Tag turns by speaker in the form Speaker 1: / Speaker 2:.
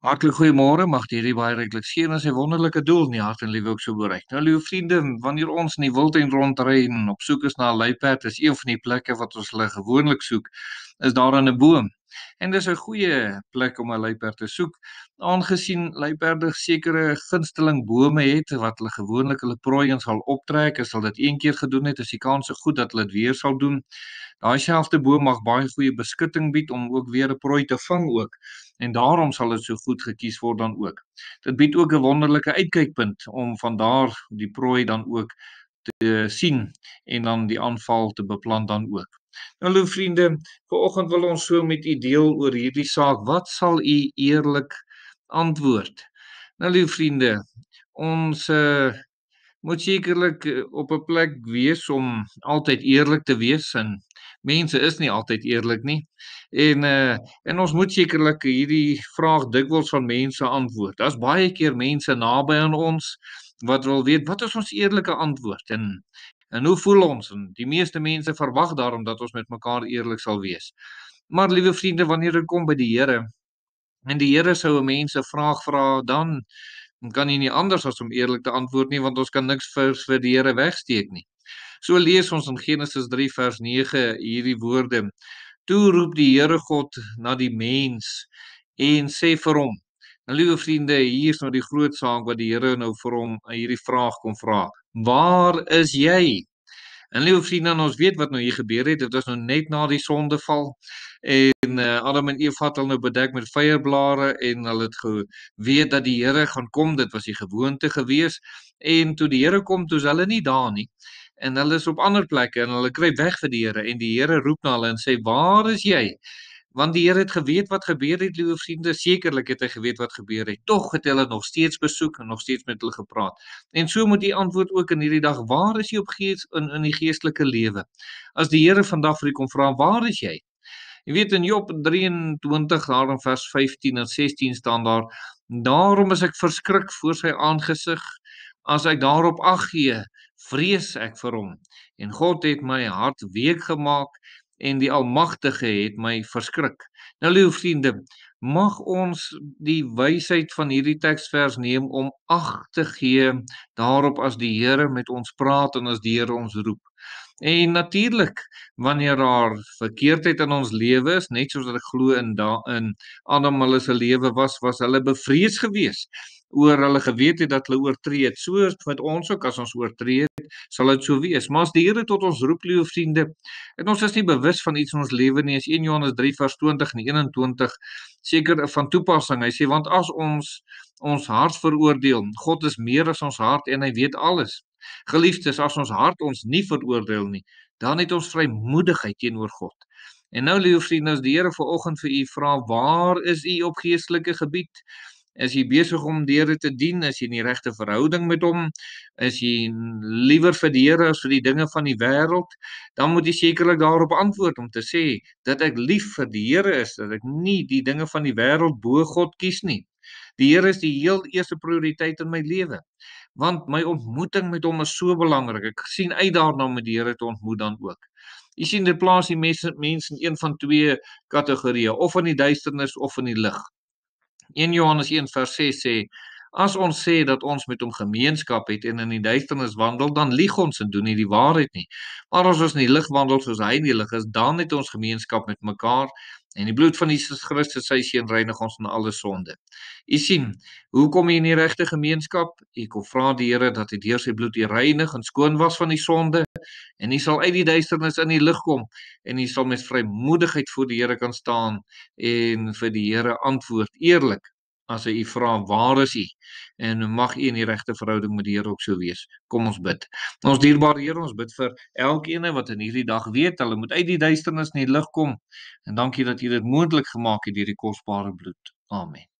Speaker 1: Hartlik goeiemôre, mag die hierdie baie ryklik seën en sy wonderlike doel in die hart en liewe ook so bereik. Nou liewe vriende, wanneer ons in die wildtuin rondry en op soek is na 'n luiperd, is een van die plekke wat ons hulle gewoonlik soek, is daar aan 'n boom. En dis 'n goeie plek om 'n luiperd te soek, aangesien luiperde sekere gunsteling bome het wat hulle gewoonlik hulle prooi in sal optrek. As hulle dit een keer gedoen het, is die kans so goed dat hulle dit weer sal doen. Daai selfde boom mag baie goeie beskutting bied om ook weer 'n prooi te vang ook. En daarom sal dit so goed gekies word dan ook. Dit bied ook 'n wonderlike uitkykpunt om van daar die prooi dan ook te sien en dan die aanval te beplan dan ook. Nou liewe vriende, vanoggend wil ons so met u deel oor hierdie saak. Wat sal u eerlik antwoord? Nou liewe vriende, ons moet sekerlik op 'n plek wees om altyd eerlik te wees, en mense is nie altyd eerlik nie. En ons moet sekerlik hierdie vraag dikwels van mense antwoord. Daar's baie keer mense naby aan ons wat wil weet, wat is ons eerlike antwoord en hoe voel ons? En die meeste mense verwag daarom dat ons met mekaar eerlik sal wees. Maar liewe vriende, wanneer dit kom by die Here en die Here sou 'n mens 'n vraag vra, dan kan jy nie anders as om eerlik te antwoord nie, want ons kan niks vir die Here wegsteek nie. So lees ons in Genesis 3 vers 9 hierdie woorde: Toe roep die Here God na die mens en sê vir hom. Nou liewe vriende, hier is nou die groot saak wat die Here nou vir hom hierdie vraag kom vra. Waar is jy? En liewe vriende, ons weet wat nou hier gebeur het. Dit was nou net na die sondeval. En Adam en Eva het hulle nou bedek met vyerblare en hulle het geweet dat die Here gaan kom. Dit was die gewoonte gewees. En toe die Here kom, toe is hulle nie daar nie. En hulle is op ander plekke en hulle kruip weg vir die Here en die Here roep na hulle en sê, waar is jy? Want die Here het geweet wat gebeur het, liewe vriende. Sekerlik het hy geweet wat gebeur het. Tog het hulle nog steeds besoek en nog steeds met hulle gepraat. En so moet u antwoord ook in hierdie dag: waar is jy op in die geestelike lewe? As die Here vandag vir u kom vra, waar is jy? Jy weet in Job 23 daar in vers 15 en 16 staan daar: Daarom is ek verskrik voor sy aangesig, as ek daarop ag gee, vrees ek vir hom. En God het my hart week gemaak en die Almagtige het my verskrik. Nou liewe vriende, mag ons die wysheid van hierdie teksvers neem om ag te gee daarop as die Here met ons praat en as die Here ons roep. En natuurlik, wanneer daar verkeerdheid in ons lewe is, net soos wat ek glo in Adam hulle se lewe was hulle bevrees geweest oor hulle geweet het dat hulle oortree het. So is met ons ook, as ons oortree het, sal dit so wees. Maar as die Here tot ons roep, liewe vriende, en ons is nie bewus van iets in ons lewe nie, is 1 Johannes 3 vers 20 en 21 seker van toepassing. Hy sê, want as ons hart veroordeel, God is meer as ons hart en hy weet alles. Geliefdes, as ons hart ons nie veroordeel nie, dan het ons vrymoedigheid teenoor God. En nou, liewe vriende, as die Here vanoggend vir u vra, waar is u op geestelike gebied? Is jy besig om die Here te dien? Is jy in die regte verhouding met hom? Is jy liewer vir die Here as vir die dinge van die wêreld? Dan moet jy sekerlik daarop antwoord om te sê dat ek lief vir die Here is, dat ek nie die dinge van die wêreld bo God kies nie. Die Here is die heel eerste prioriteit in my lewe, want my ontmoeting met hom is so belangrik. Ek sien uit daarna om met die Here te ontmoet dan ook. Jy sien, dit plaas die mense in een van twee kategorieë, of in die duisternis of in die lig. 1 Johannes 1 vers 6 sê, as ons sê dat ons met hom gemeenskap het en in die duisternis wandel, dan lieg ons en doen nie die waarheid nie. Maar as ons in die lig wandel soos hy in die lig is, dan het ons gemeenskap met mekaar en die bloed van Jesus Christus, sy seun, reinig ons van alle sonde. U sien, hoe kom jy in die regte gemeenskap? Jy kom vra die Here dat hy deur sy bloed u reinig en skoon was van die sonde, en jy sal uit die duisternis in die lig kom en jy sal met vrymoedigheid voor die Here kan staan en vir die Here antwoord eerlik as hy u vra, waar is u? En mag u in die regte verhouding met die Here ook so wees. Kom ons bid. Ons dierbare Here, ons bid vir elkeen wat in hierdie dag weet, hulle moet uit die duisternis in die lig kom. En dankie dat u dit moontlik gemaak het deur die kosbare bloed. Amen.